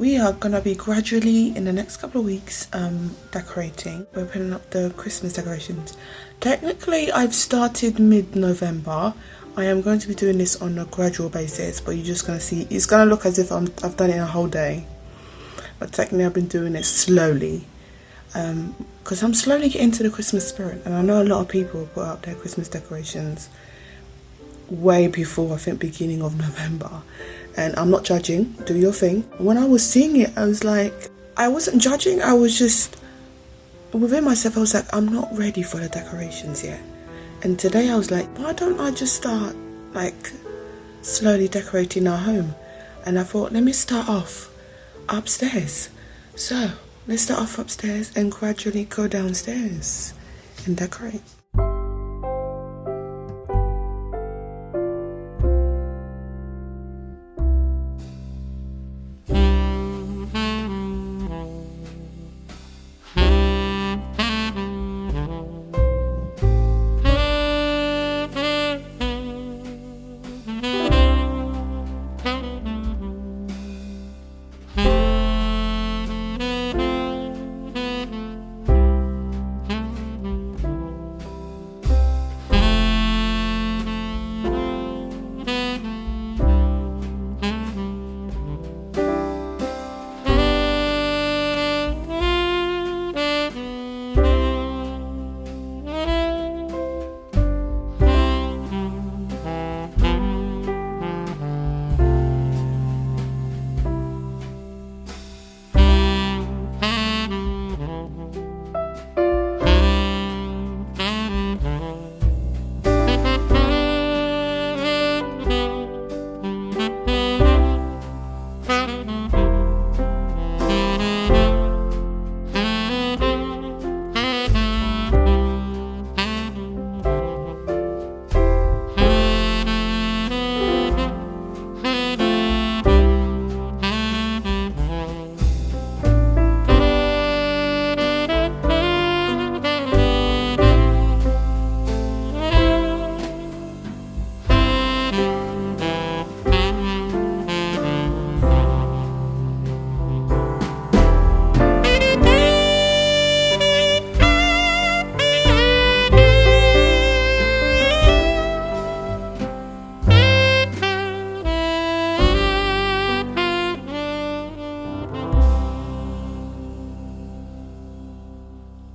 We are gonna be gradually in the next couple of weeks decorating. We're putting up the Christmas decorations. Technically I've started mid-November. I am going to be doing this on a gradual basis, but you're just gonna see it's gonna look as if I've done it in a whole day, but technically I've been doing it slowly because I'm slowly getting to the Christmas spirit, and I know a lot of people put up their Christmas decorations way before, I think, beginning of November. And I'm not judging, do your thing. When I was seeing it, I was like, I wasn't judging, I was just, within myself, I was like, I'm not ready for the decorations yet. And today I was like, why don't I just start, like, slowly decorating our home? And I thought, let me start off upstairs. So, let's start off upstairs and gradually go downstairs and decorate.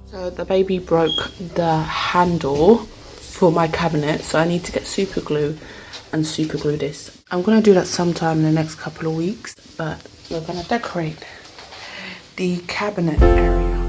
So the baby broke the handle for my cabinet, so I need to get super glue and super glue this. I'm going to do that sometime in the next couple of weeks, but we're going to decorate the cabinet area.